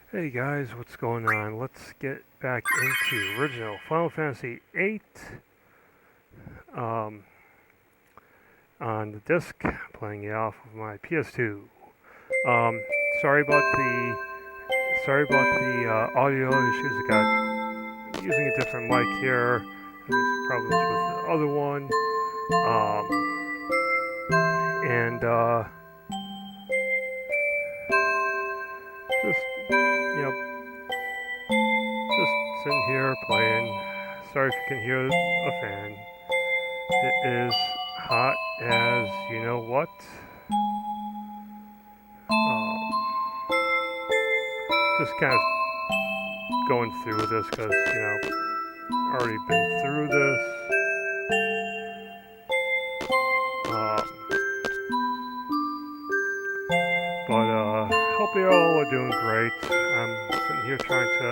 Hey guys, what's going on? Let's get back into original Final Fantasy VIII on the disc, playing it off of my PS2. Um, sorry about the audio issues. I got using a different mic here. Having some problems with the other one. And just just sitting here playing. Sorry if you can hear a fan. It is hot as you know what. Just kind of going through this because, already been through this. But hope you all are doing great. I'm sitting here trying to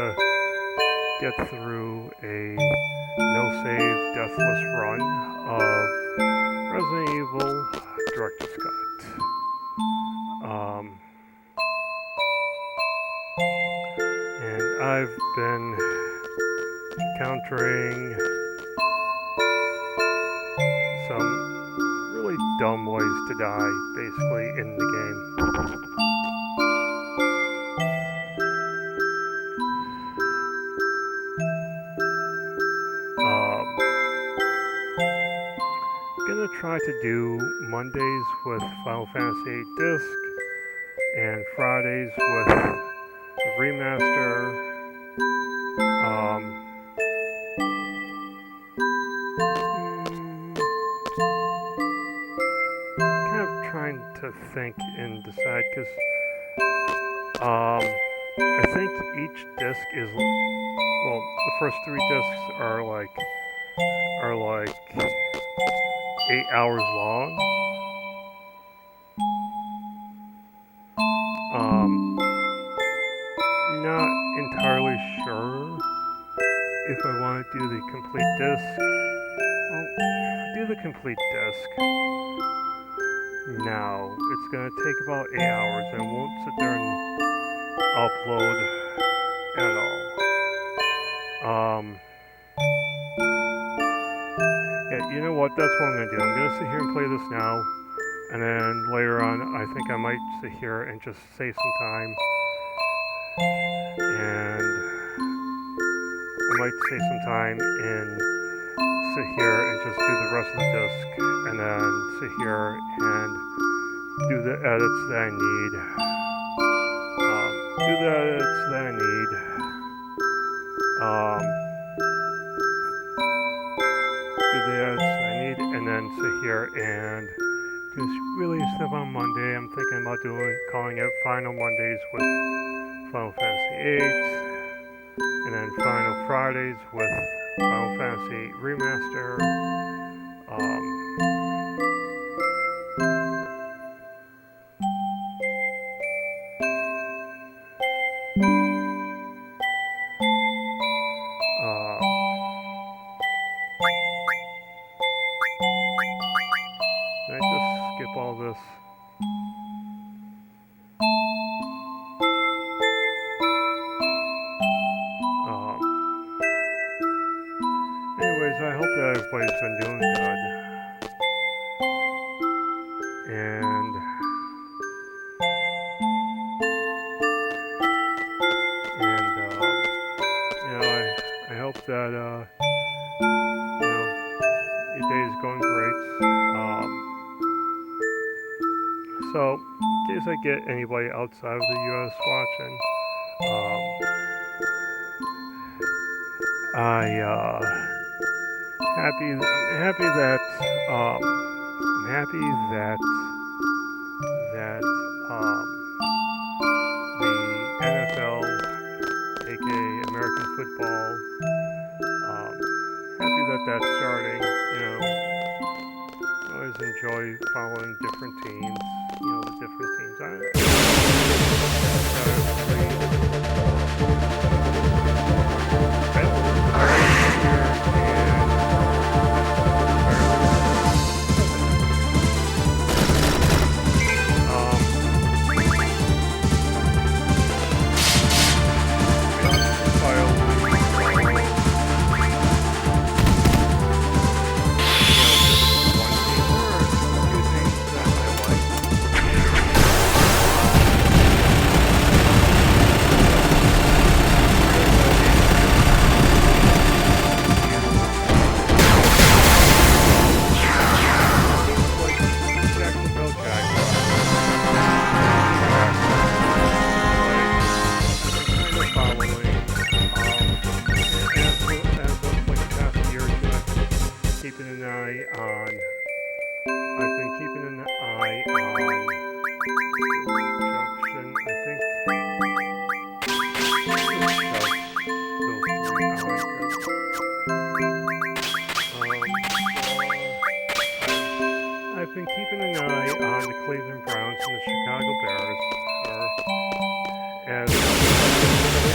get through a no-save, deathless run of Resident Evil Director's Cut. And I've been encountering some really dumb ways to die, basically, in the game. Try to do Mondays with Final Fantasy VIII disc and Fridays with the remaster. Kind of trying to think and decide because I think each disc is, well, the first 3 discs are like 8 hours long. Not entirely sure if I want to do the complete disc. Well, if I do the complete disc now, it's going to take about 8 hours and I won't sit there and upload at all. Yeah, you know what? That's what I'm going to do. I'm going to sit here and play this now, and then later on, I think I might sit here and just save some time, and I might save some time and sit here and just do the rest of the disc, and then sit here and do the edits that I need. And then sit here and just release them on Monday. I'm thinking about calling it Final Mondays with Final Fantasy VIII, and then Final Fridays with Final Fantasy Remaster. All this. Anyways, I hope that everybody's been doing good. And I hope that your day is going great. So, in case I get anybody outside of the U.S. watching, I'm happy that the NFL, aka American football, happy that that's starting. I always enjoy following different teams. The different teams. eye on Junction. I think I've been keeping an eye on the Cleveland Browns and the Chicago Bears, as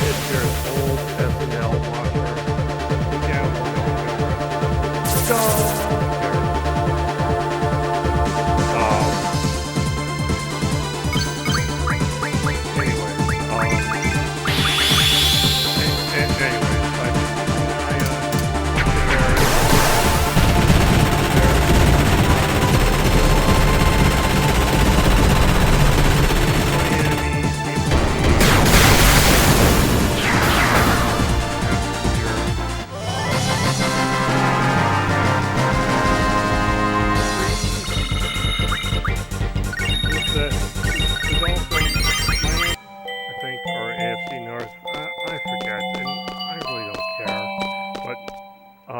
it's their old SNL watcher.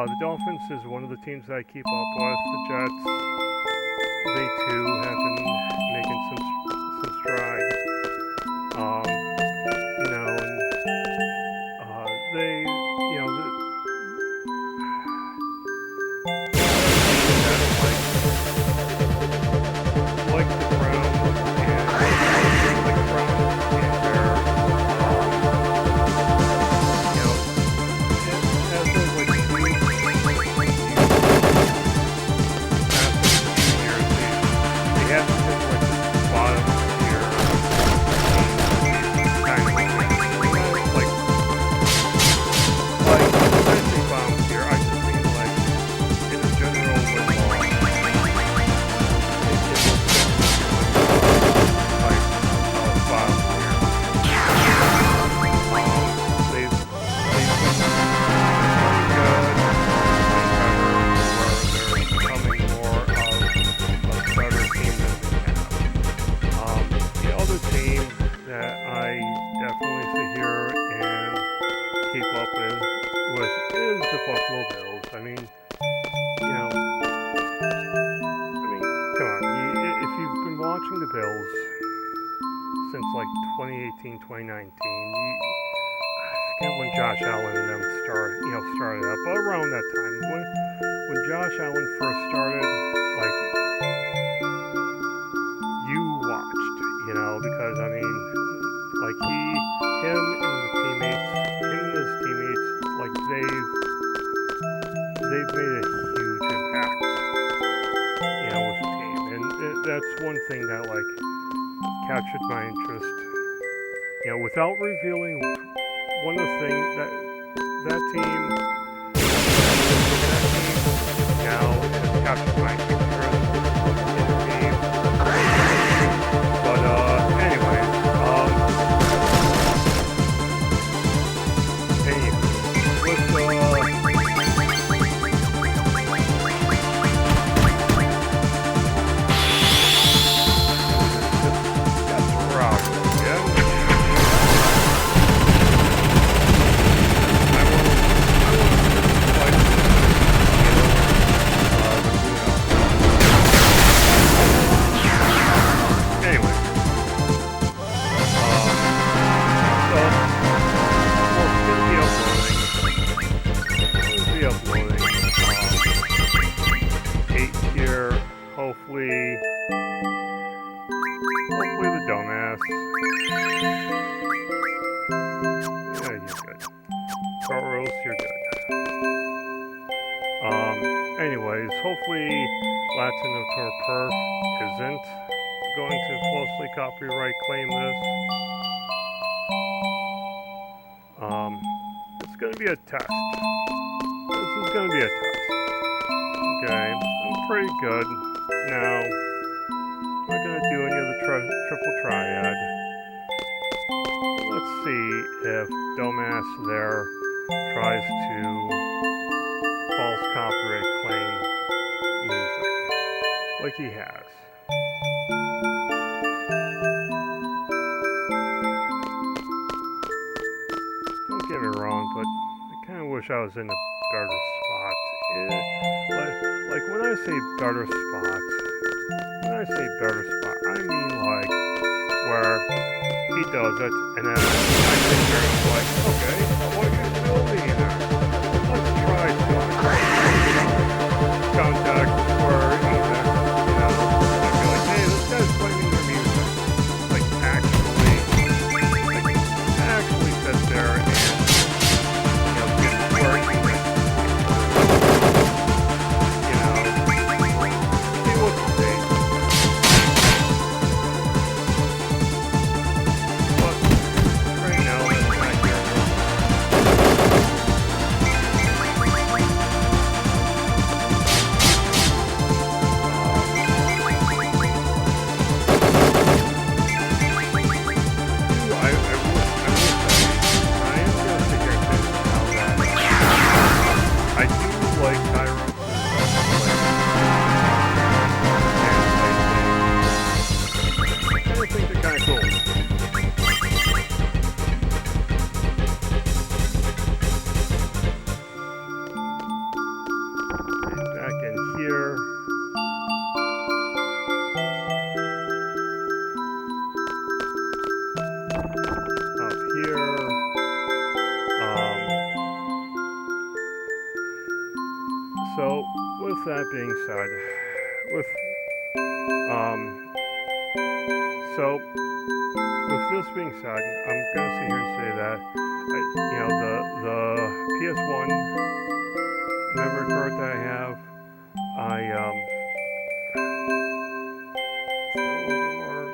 The Dolphins is one of the teams that I keep up with. The Jets, they too have been making some strides. You know, and they, you know, like the Browns and their, you know, as those like watching the Bills since like 2018, 2019. I forget when Josh Allen and them started up, but around that time, when Josh Allen first started, like, you watched, you know, because I mean, like him and his teammates, like they've made a huge impact, you know, with the team, and that's one thing that like captured my interest. You know, without revealing one of the things that team now has captured my interest in the team. But anyway, hopefully the dumbass. Yeah, you're good. Carlos, you're good. Anyways, hopefully Latin Autor Perf isn't going to falsely copyright claim this. It's going to be a test. This is going to be a test. Okay, I'm pretty good now. I'm not going to do any of the triple triad. Let's see if dumbass there tries to false copyright claim music like he has. Don't get me wrong, but I kind of wish I was in a better spot. Like when I say better spot, when I I say better spot, I mean like where he does it, and then I sit here and I'm like, okay, I want you to still be there. Let's try doing contact where he's I'd be like, hey, this guy's playing their music. Like actually sit there and get where he's see what you think. But right now, I'm not here. I do like Tyro. I think they're kind of cool. Back in here. Up here. So, with that being said, with this being said, I'm gonna sit here and say that the PS1 memory card that I have, still a little bit more.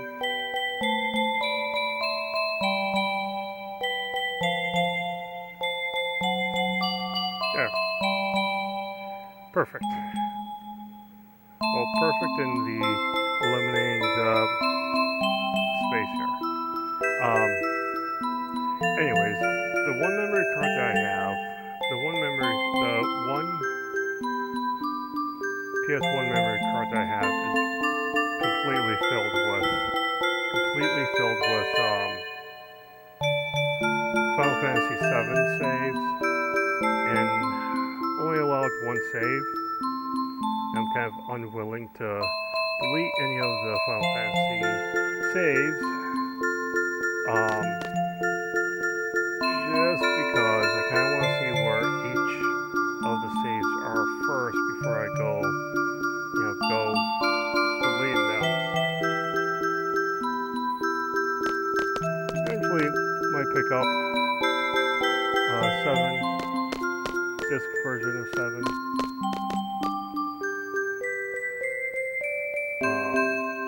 There. Perfect. Well, perfect in the eliminating the space here. Anyways, the one memory card that I have, the one PS1 memory card that I have is completely filled with Final Fantasy VII saves, and only allowed one save. I'm kind of unwilling to delete any of the Final Fantasy saves, just because I kind of want to see where each of the saves are first before I go delete them. Eventually, might pick up 7 disc version of 7.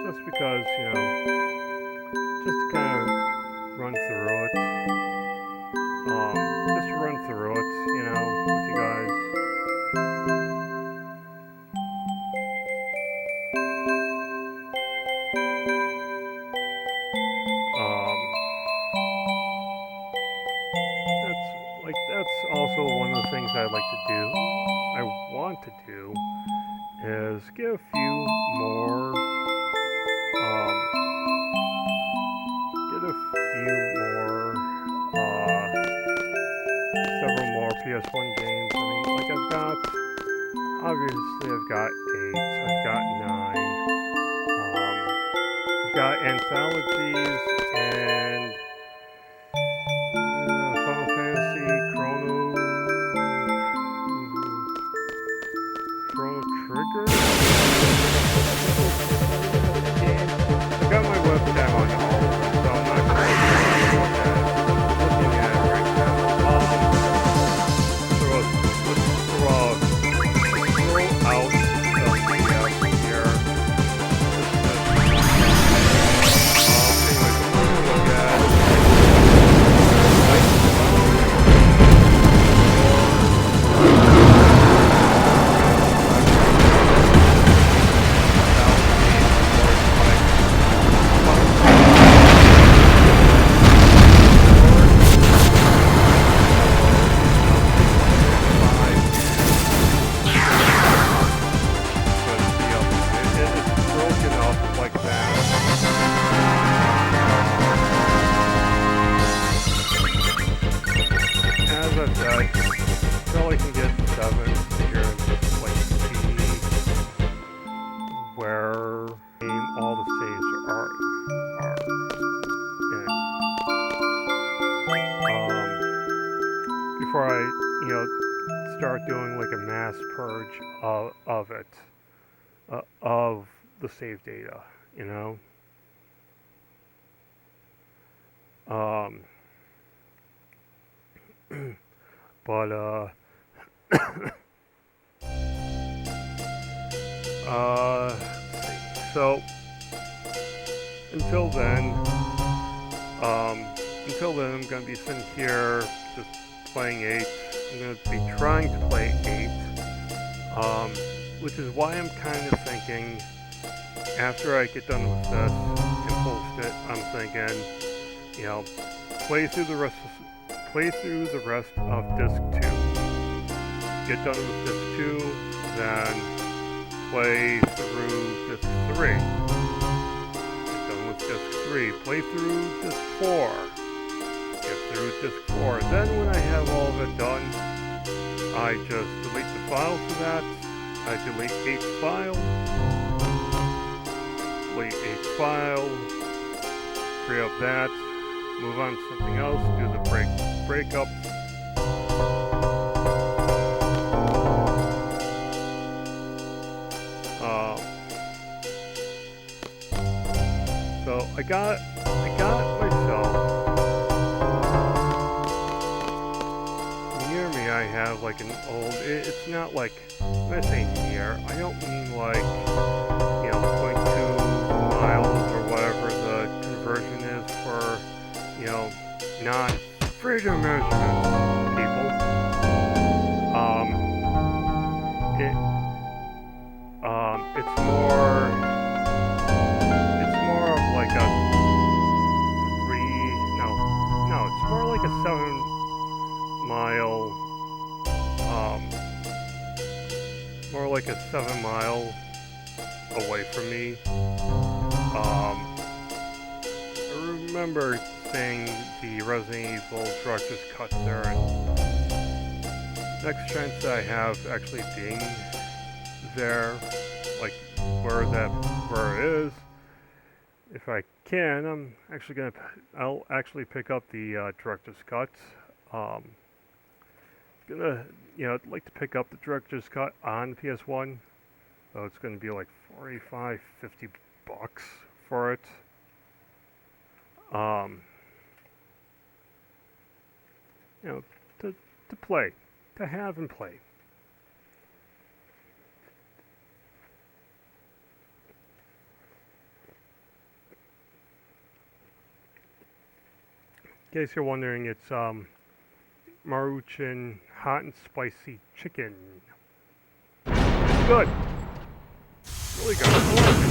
Just because, just to kind of run through it. Just to run through it, with you guys. That's also one of the things I'd like to do. I want to do is get a few more, several more PS1 games. I mean, like obviously I've got 8, I've got 9, I've got anthologies and Final Fantasy Chrono Trigger? I've got my webcam on all of them, so I'm not looking at it right now. Throw out the here. Anyways, look at saves are in. Before I, start doing like a mass purge of it, of the save data, but let's see. So until then, I'm gonna be sitting here just playing 8. I'm gonna be trying to play 8, which is why I'm kind of thinking after I get done with this and post it, I'm thinking, play through the rest of disc 2. Get done with disc 2, then play through disc 3. Get done with disc 3. Play through disc 4. Get through disc 4. Then when I have all of it done, I just delete the file for that. I delete 8 file. Delete 8 file. Free up that. Move on to something else. Do the breakup. So I got myself. Near me, I have like an old. It's not like, when I say near, I don't mean like 0.2 miles or whatever the conversion is for non-freedom measurement people. It's more of like a 7 mile, more like a 7 mile away from me. I remember seeing the Resident Evil director's cut there, and next chance that I have actually being there, like where it is, if I can, I'll actually pick up the director's cut. I'd like to pick up the director's cut on PS1. So it's gonna be like $45-50 for it. To play, to have and play. In case you're wondering, it's Maruchan hot and spicy chicken. Good. Really good. I like it.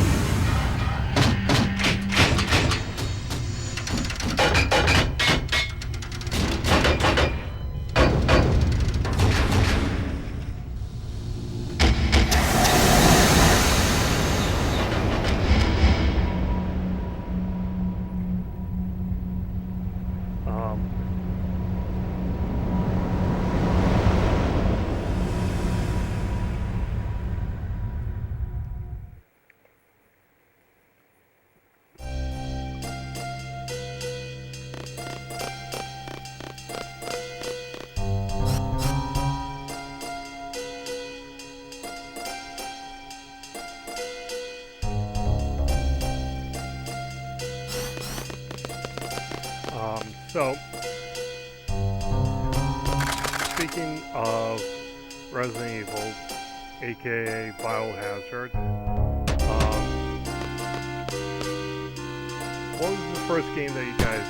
So, speaking of Resident Evil, aka Biohazard, what was the first game that you guys,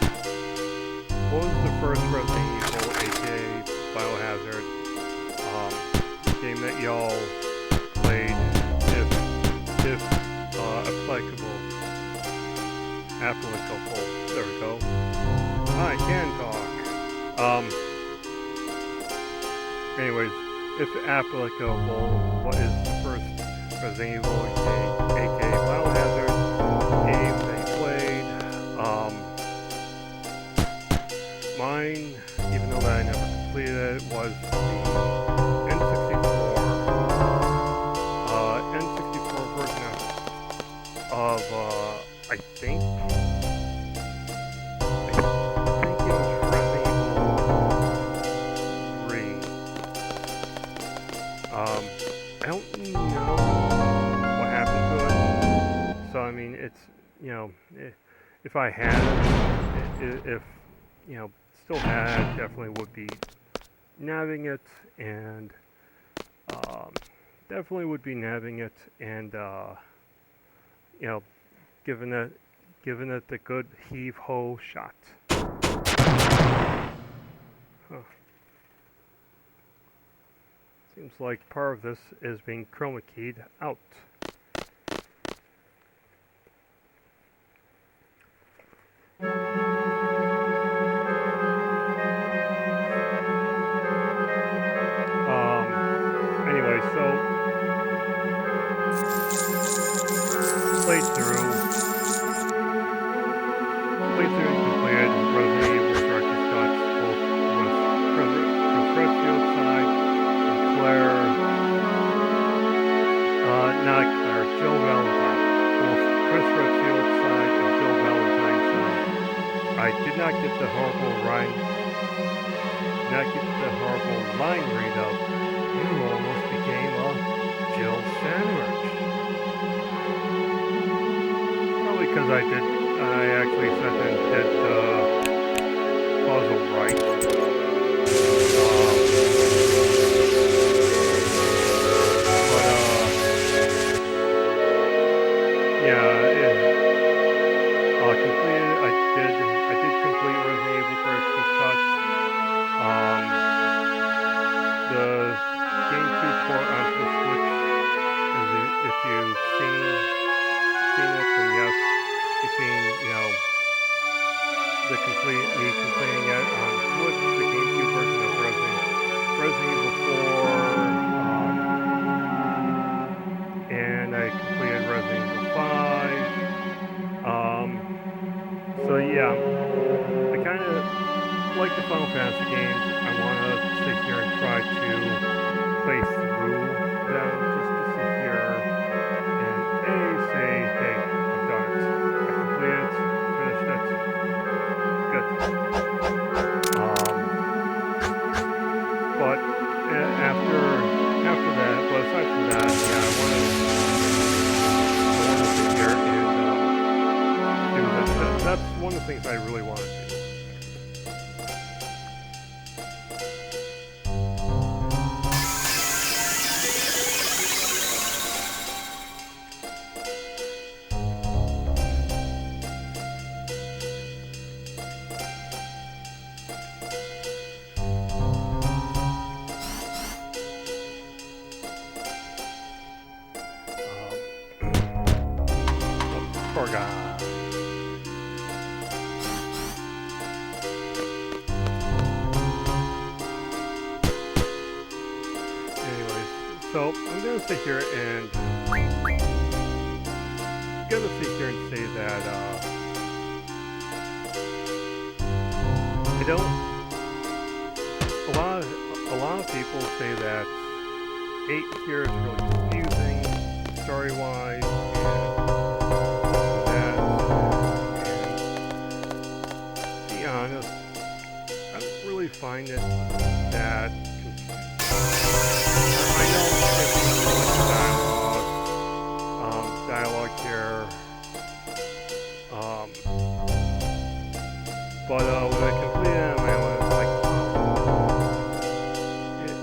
what was the first Resident Evil, aka Biohazard, game that y'all played, if applicable, there we go. I can talk. Anyways, if applicable, what is the first Resident Evil, aka Biohazard game that you played? Mine, even though that I never completed it, was the N64 version of I think it was Resident Evil 3. I don't know what happened to it. So I mean, it's, you know, if I had it, if, you know, still had it, definitely would be nabbing it, and definitely would be nabbing it, and you know, giving it the good heave-ho shot. Huh. Seems like part of this is being chroma keyed out. Anyway, so played through and completed Resident Evil Director's Cuts, both with Chris Redfield's side and Jill Valentine. Both Chris Redfield's side and Jill Valentine's side. I did not get the horrible line read of, "You almost became a Jill sandwich." Probably because I actually sat there and did the puzzle right. I did complete Resident Evil Director's Cut. The GameCube port onto the Switch, if you've seen it, then yes, you've seen, you know, me completing it on Switch, the GameCube version of Resident Evil 4, and I completed Resident Evil 5. So yeah, I kind of like the Final Fantasy games. I want to sit here and try to play through them, just to sit here and say, hey, I've done it. I completed it, finished it, good. But after that, but aside from that, yeah, I want to sit here and do this. That's one of the things I really want to do. Poor guy. So I'm gonna sit here and say that I don't. A lot of people say that 8 here is really confusing story-wise, and to be honest, I don't really find it that confusing. I know there's so much dialogue here, but when I completed it on my own, it's like, it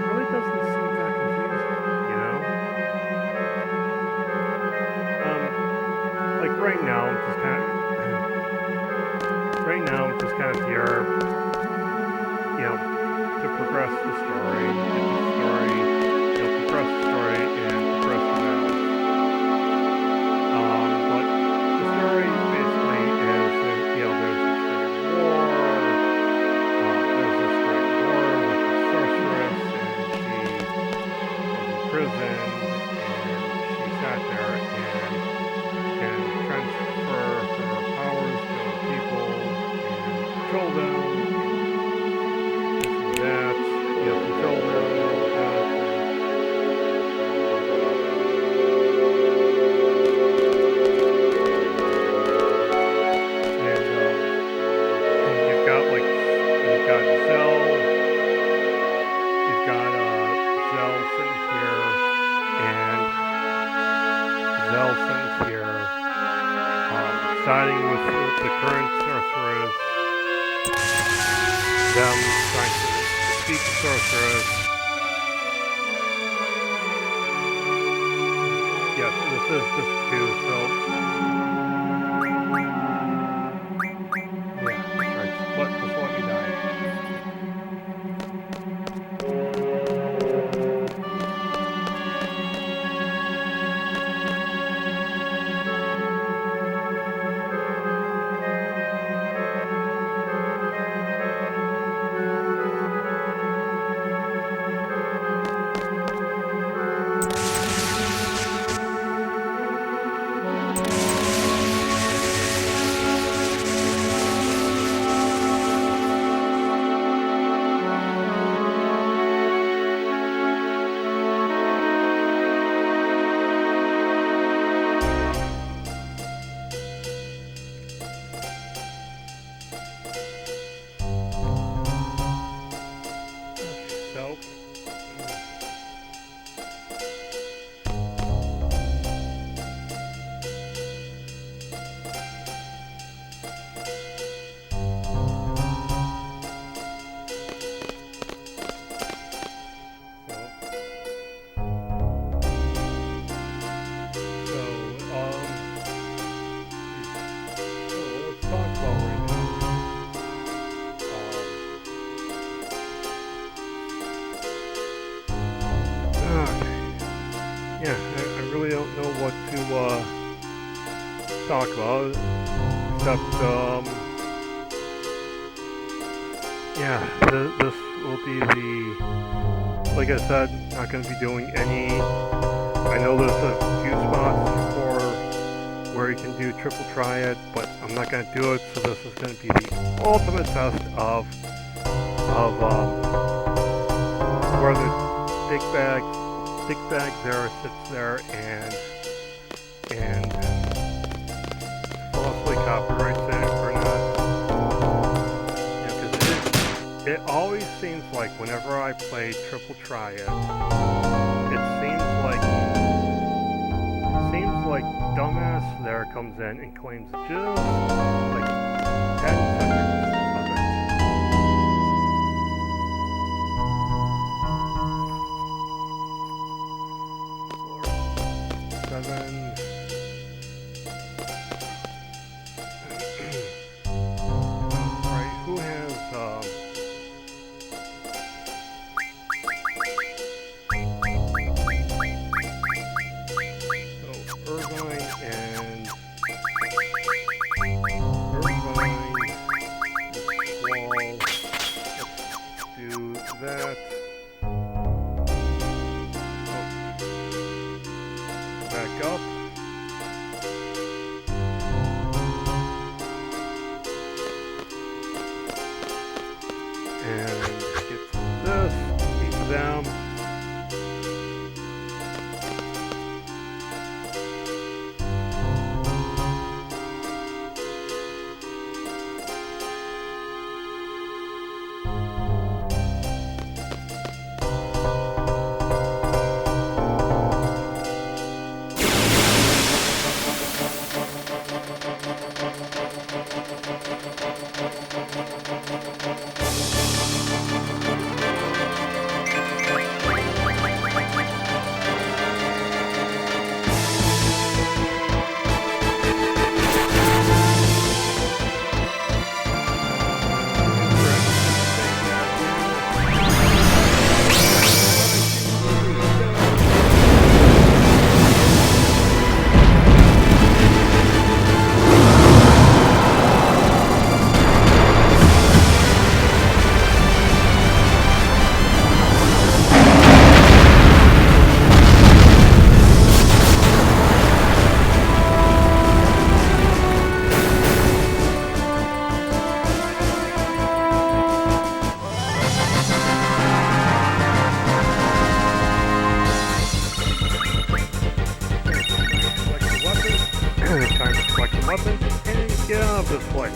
really doesn't seem that confusing, you know? Like right now, I'm just kind of here, you know, to progress the story, progress the story and progress the battle. But the story basically is that, you know, there's this great war with the sorceress, and she was in prison, and she sat there and transfer her powers to other people and control them, this and that, you know, control them. siding with the current sorceress, them trying to defeat the sorceress. Yes, this is this too, so yeah, that's right. Just let me die. Yeah, I really don't know what to talk about, except, yeah, this will be the, like I said, not going to be doing any, I know there's a few spots for where you can do triple triad, but I'm not going to do it, so this is going to be the ultimate test of where the stick bag there sits there and falsely copyrights it or not. Because it always seems like whenever I play triple triad, it seems like dumbass there comes in and claims just like 10 seconds. 7. Right, who has so Irvine and Wall. Let's do that. Back up. And get this, keep them. Time to collect some weapons and get out of this place.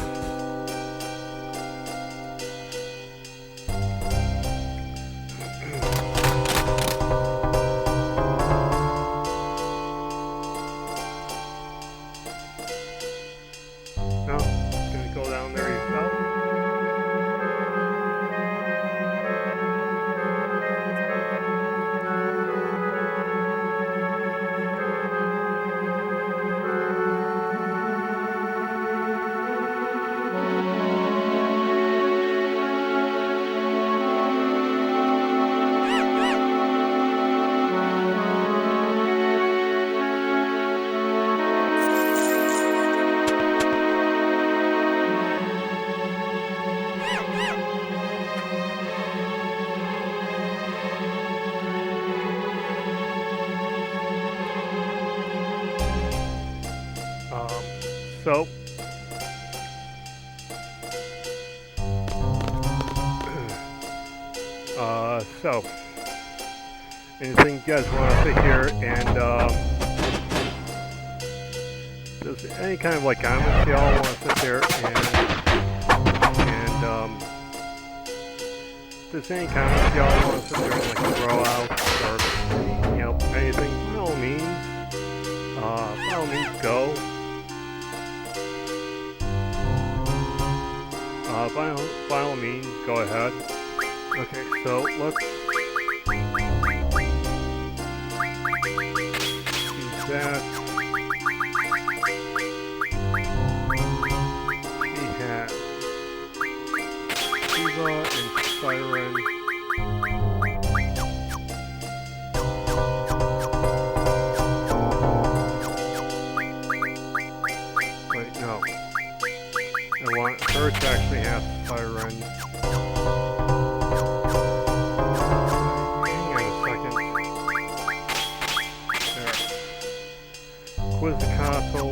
So, anything you guys want to sit here and, just any kind of like comments y'all want to sit there and just any comments y'all want to sit there and like throw out or, you know, anything, by all means, go. By all means, go ahead. Okay, so let's use that. He has Shiva and Siren. Wait, no. I want her to actually have Siren. Hang on a second. There. Quizzicato.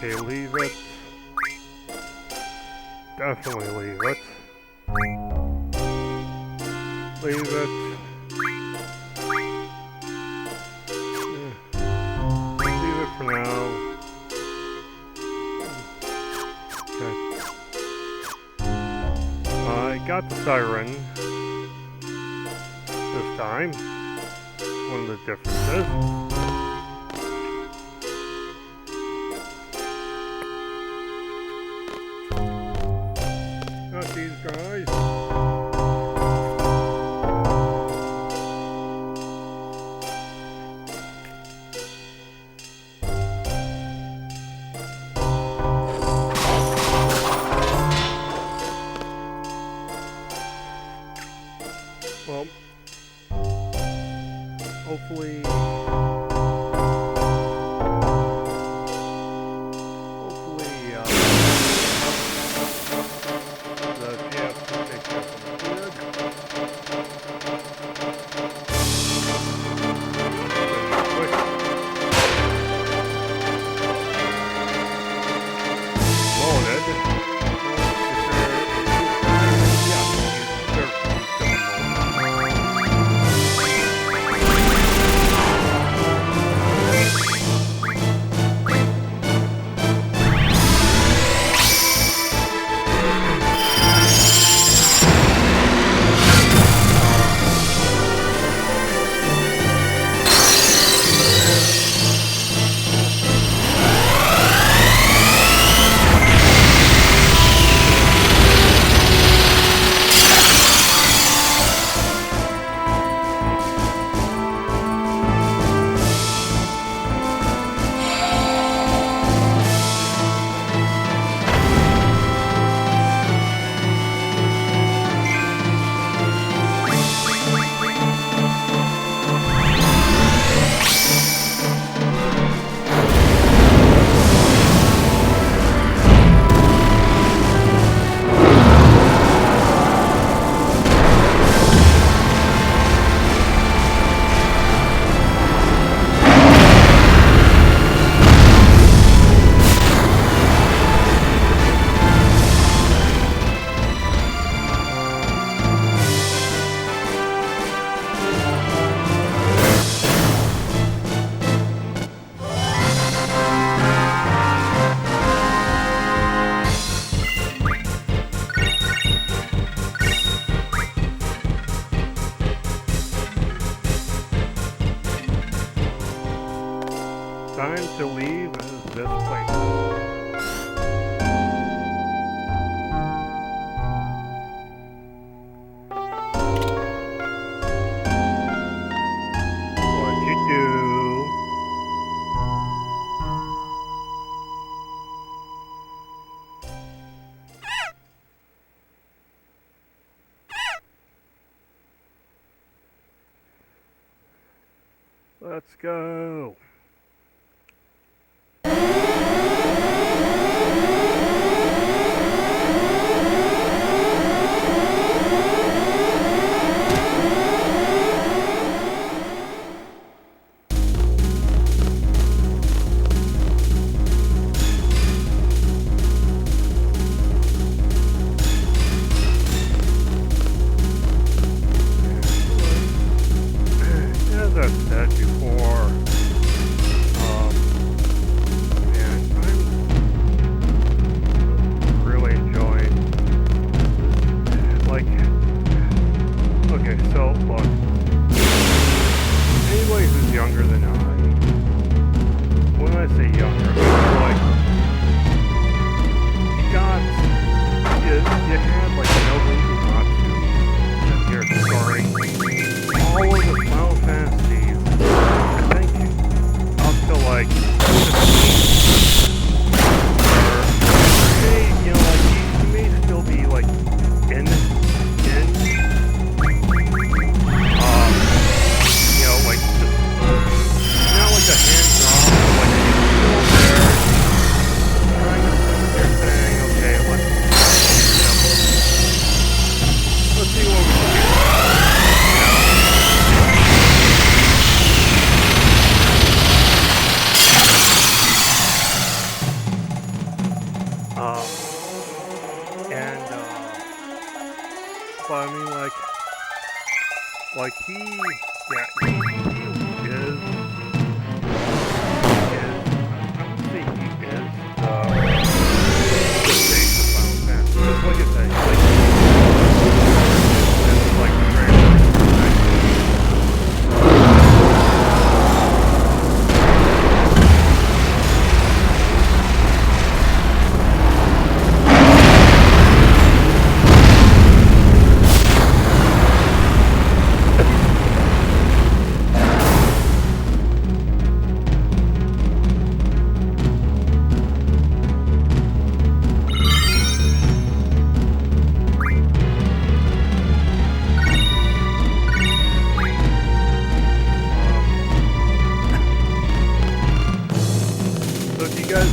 Okay, leave it. Definitely leave it. Leave it. Leave it for now. Okay. I got the siren this time. One of the differences. These guys. Well, hopefully to leave this place. What'd you do? Let's go. As I've said before, man, I'm really enjoying, like, okay, so, look, anybody who's younger than I, when I say younger, like, you had, like, nobody who wants to sit here scoring all of the Final Fantasies, I think, up to, like, 15, or, you know, like, you may still be, like, in, you know, like, just, not like a hands-off, but, like, you're still there, trying to sit there saying, okay, let's see what we can do. But I mean, like he is, I would say he is the face of Final Fantasy. Just like I say, it's like very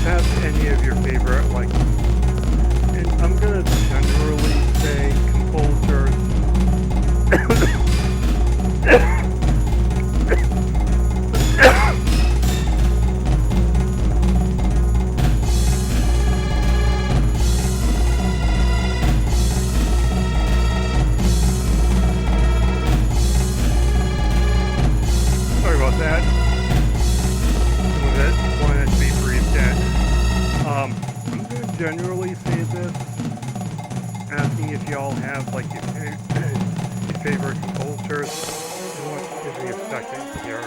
have any of your favorite, like, and I'm gonna generally say composers. Sorry about that. Wanted to be briefed at. I'm gonna generally say this, asking if y'all have, like, your favorite composers. You know what? Give me a second here.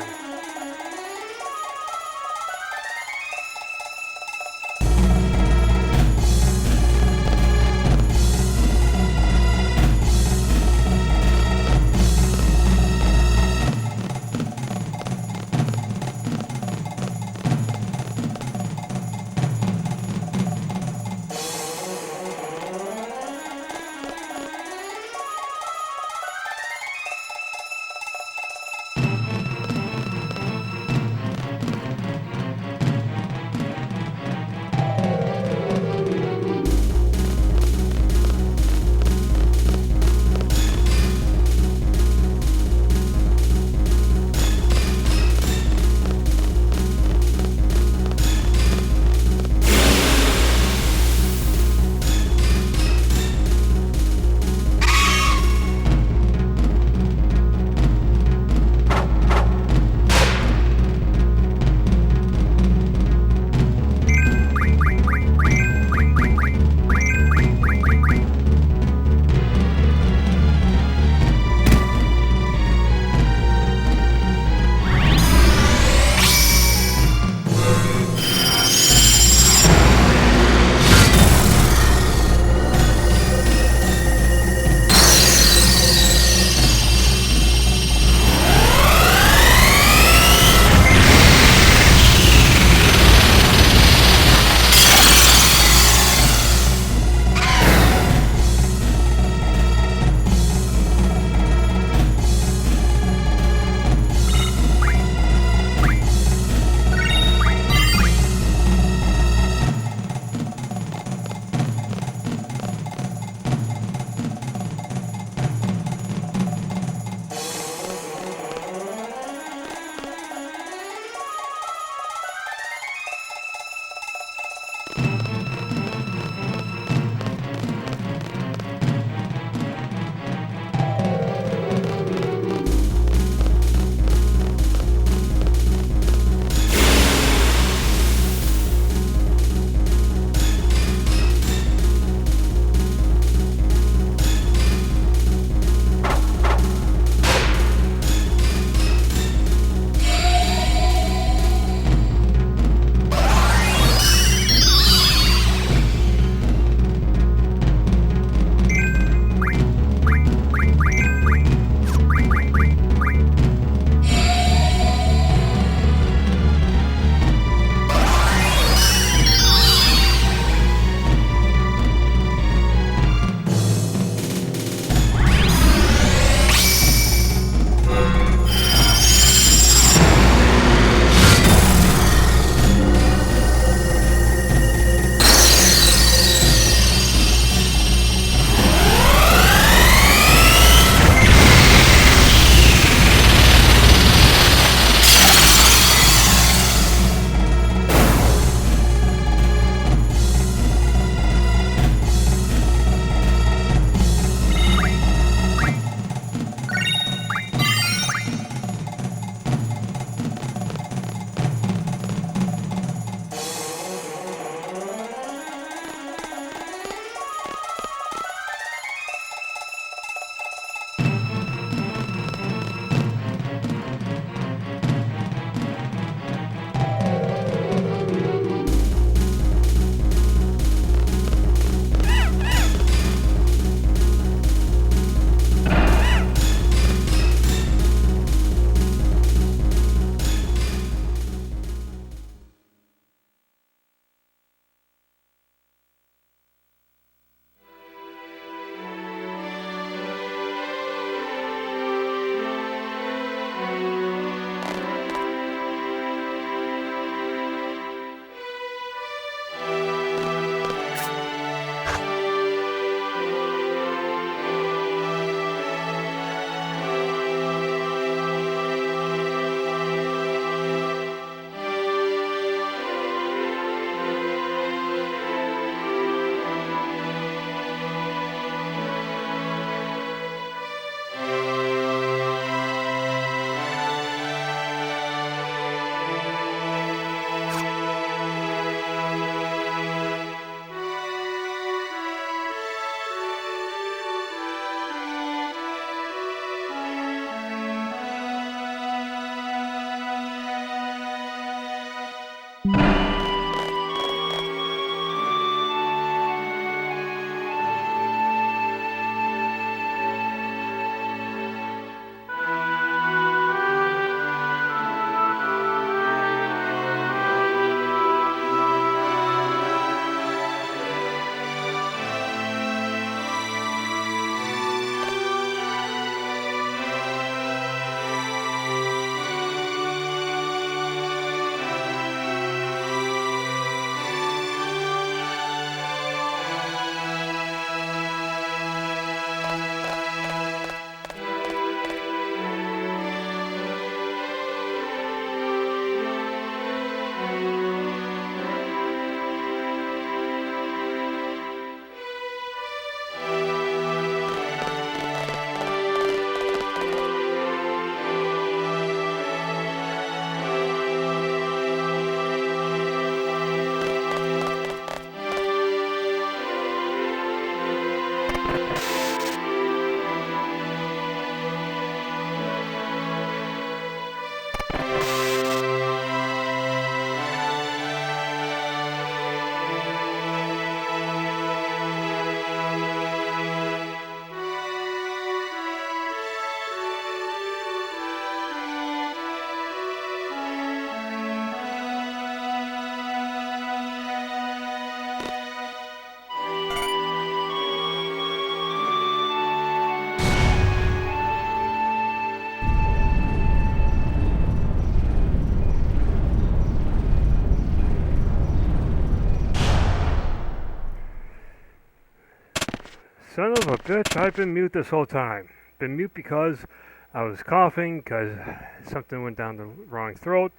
Son of a bitch, I've been mute this whole time. Been mute because I was coughing, because something went down the wrong throat.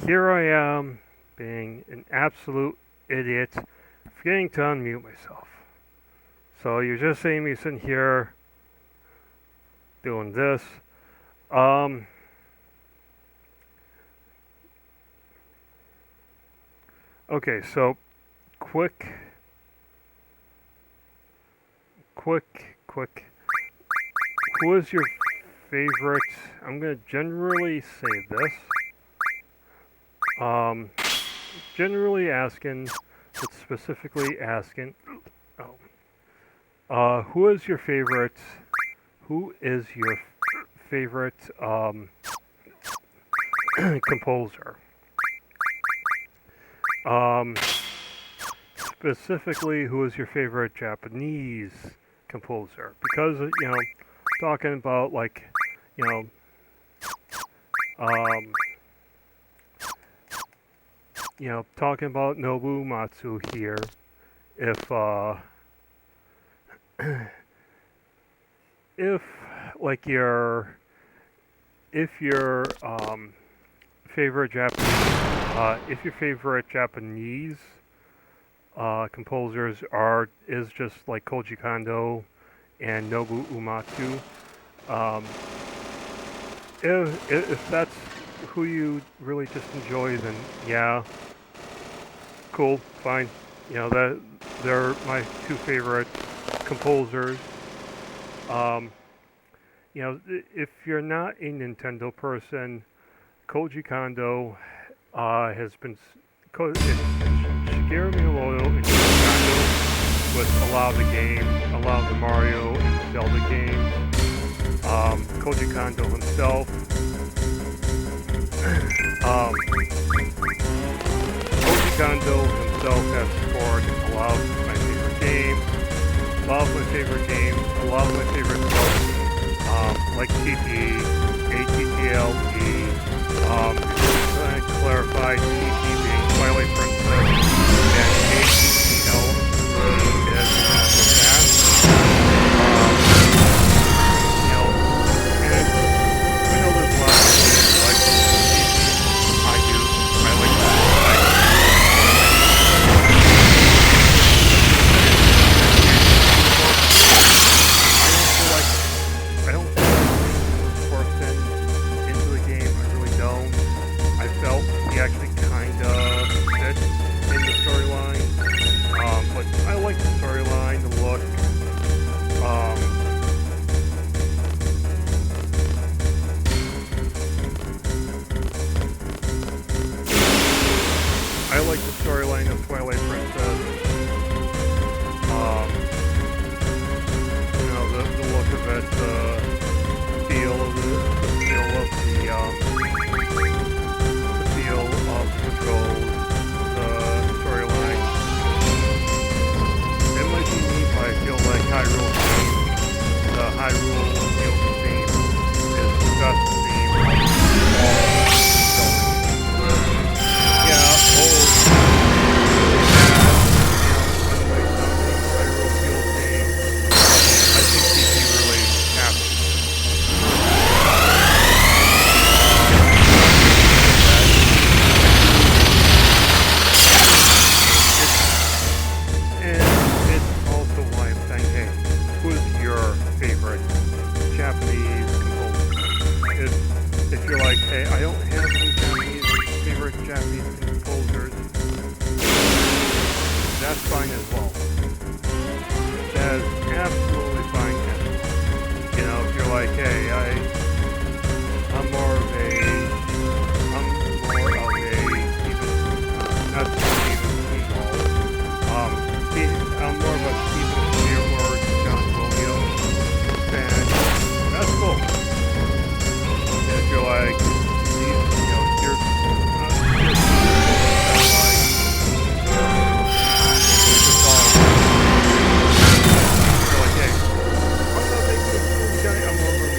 Here I am, being an absolute idiot, forgetting to unmute myself. So you're just seeing me sitting here, doing this. Okay, so quick. Who is your favorite? I'm going to generally say this. Generally asking, but specifically asking, who is your favorite composer? Specifically, who is your favorite Japanese composer? Because, talking about, like, talking about Nobuo Uematsu here, if your favorite Japanese composers is just like Koji Kondo and Nobuo Uematsu, if that's who you really just enjoy, then yeah, cool, fine. That they're my two favorite composers. If you're not a Nintendo person, Koji Kondo has been Shigeru Miyamoto and Koji Kondo with a lot of the Mario and Zelda games. Koji Kondo himself. Koji Kondo himself has scored a lot of my favorite games. A lot of my favorite books, like TT, ATTLE, to clarify, TT being Twilight Princess, and ATTLE is Master Pass. And I know there's a lot of people like TT. I do. I like that. I don't feel like forced into the game. I really don't. I felt he actually kind of fit in the storyline. But I like the storyline, the look. I like the storyline of Twilight Princess. The look of it, the feel of the controls, the storyline. It might be me, but I feel like the Hyrule Field theme is the best theme of all. Yeah, Hyrule Field theme. I think TT really captured favorite Japanese composer. If you're like, hey, I don't have any favorite Japanese composers, that's fine as well. That is absolutely fine as well. If you're like, hey, I'm more of a not Steven Seagal. I'm more of a Steven Spielberg, John Williams fan. That's cool. And if you're like, you're like, hey, I'm not making a movie guy, I'm over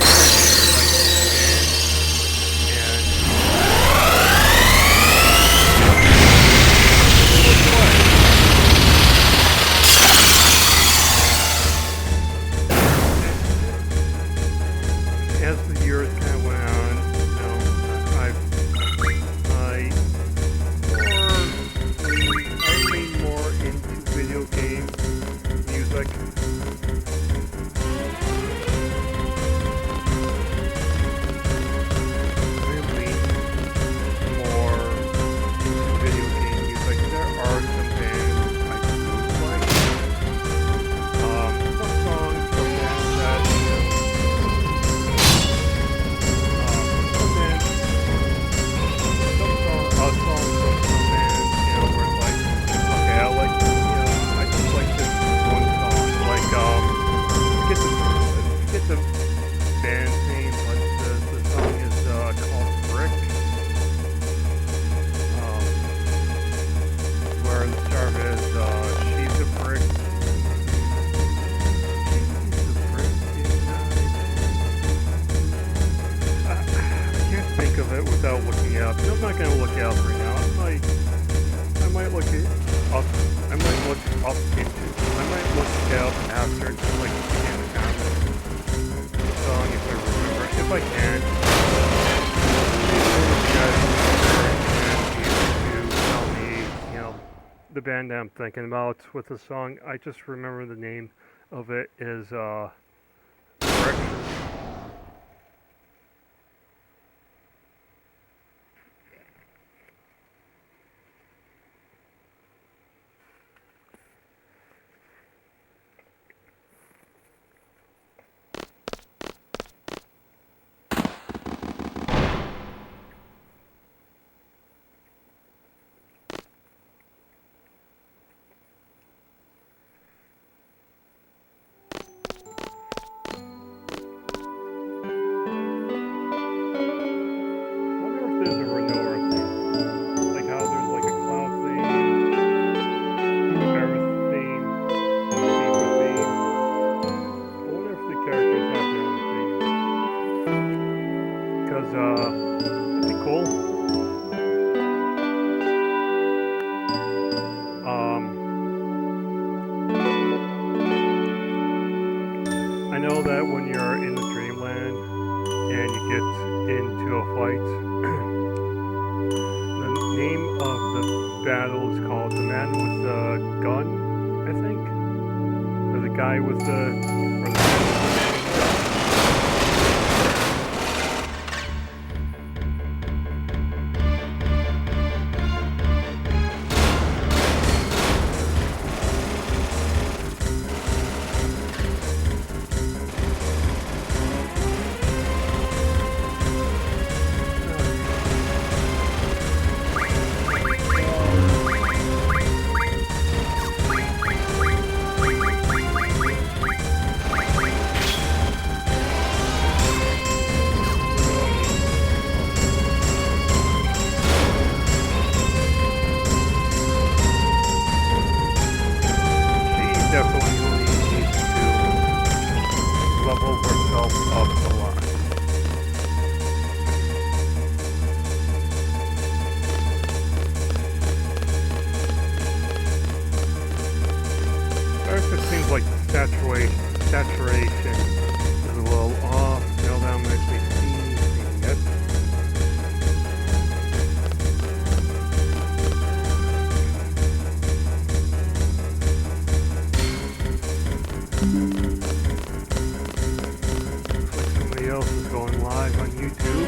up. I might look up into. I might look it up after, just like in the comments. The song, if I remember, if I can. Maybe you guys can tell me, you know, the band that I'm thinking about with the song. I just remember the name of it is Rick. That'd be cool. I know that when you're in the dreamland and you get into a fight, the name of the battle is called The Man with the Gun, I think? Or the guy with the... or the man with the gun. Saturation is a little off. Now that I'm actually seeing it. Looks like somebody else is going live on YouTube.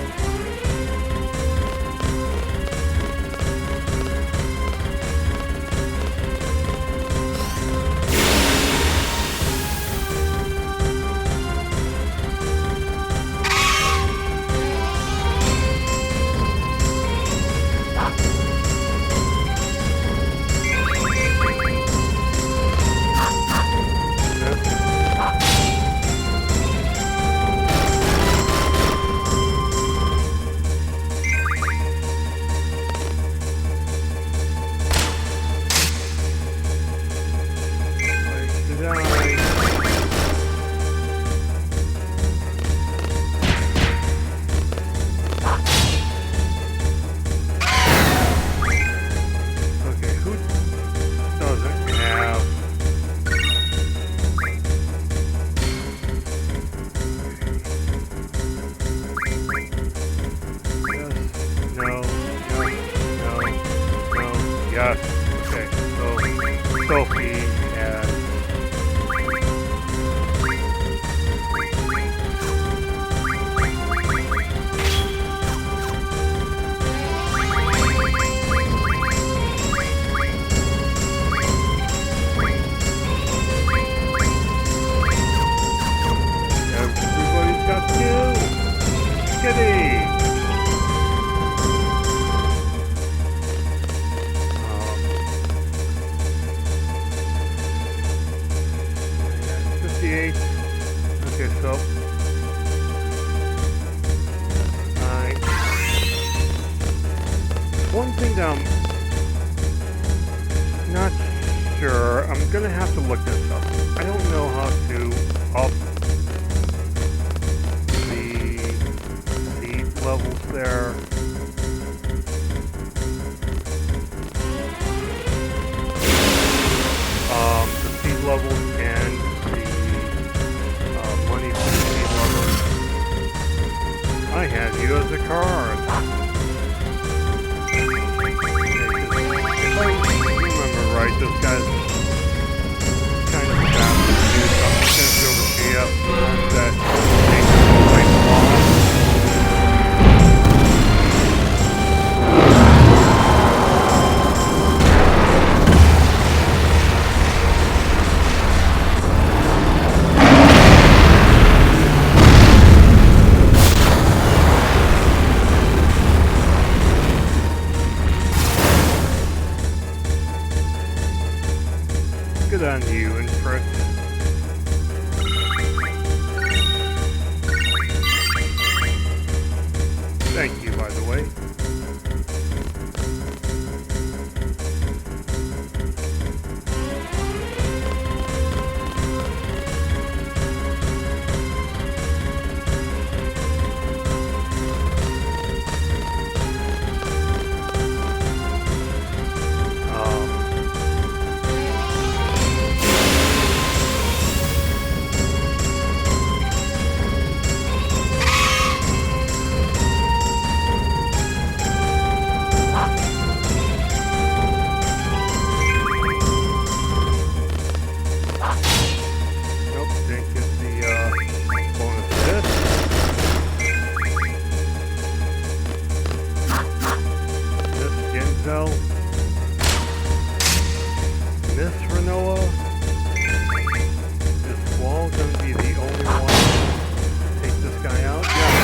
Okay, so one thing that I'm not sure, I'm gonna have to look this up. I don't know how to up the seed levels there. levels and the money for the speed levels. I have you as a card. If I remember right, this guy's kind of fast to do something. I'm just going to go to GF that makes it like long. Good on you, Infrit. Thank you, by the way. Miss Renoa, is Wall going to be the only one to take this guy out? Yeah.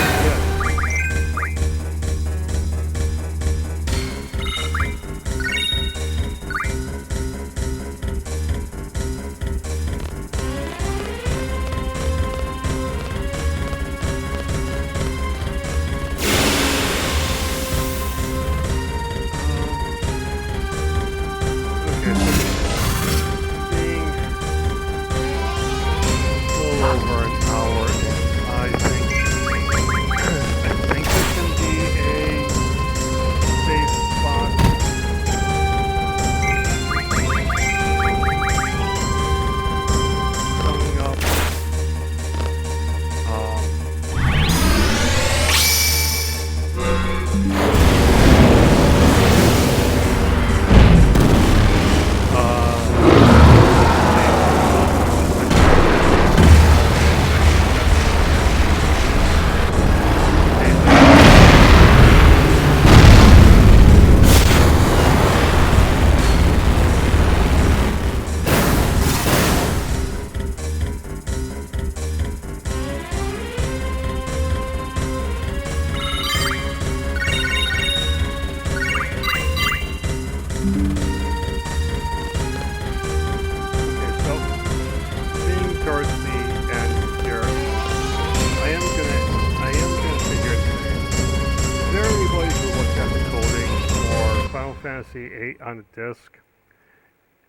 Fantasy VIII on the disc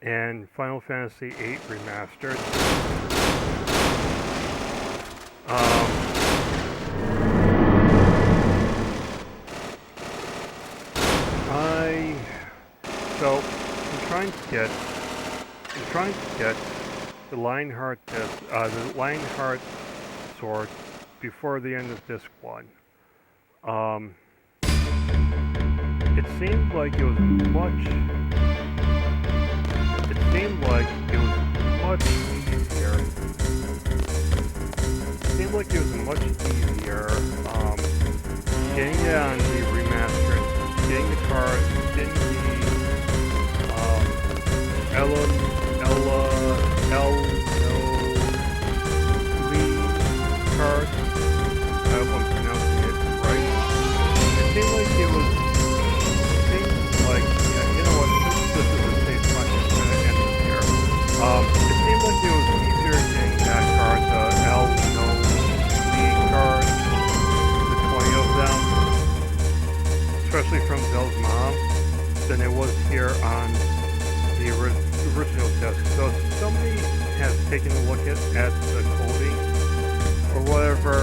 and Final Fantasy VIII Remastered. I'm trying to get the Lionheart disc, the Lionheart sword before the end of disc 1. It seemed like it was much easier. Getting it on the remastered, getting the card, getting the card. I hope I'm pronouncing it right. It seemed like it was. This is a safe spot. I'm going to end it here. It seemed like it was easier getting that card, the League card, the 20 of them, especially from Zell's mom, than it was here on the original disc. So if somebody has taken a look at the coding or whatever,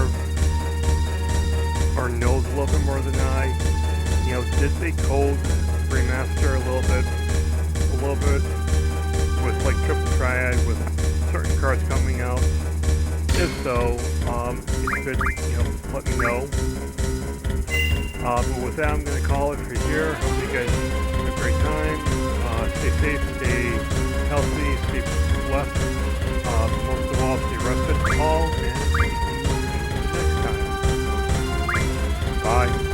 or knows a little bit more than I, did they code remaster a little bit with like Triple Triad with cards coming out? If so, you could, let me know. But with that, I'm going to call it for here. Hope you guys have a great time. Stay safe, stay healthy, stay blessed. Most of all, stay rested all, and see you next time. Bye.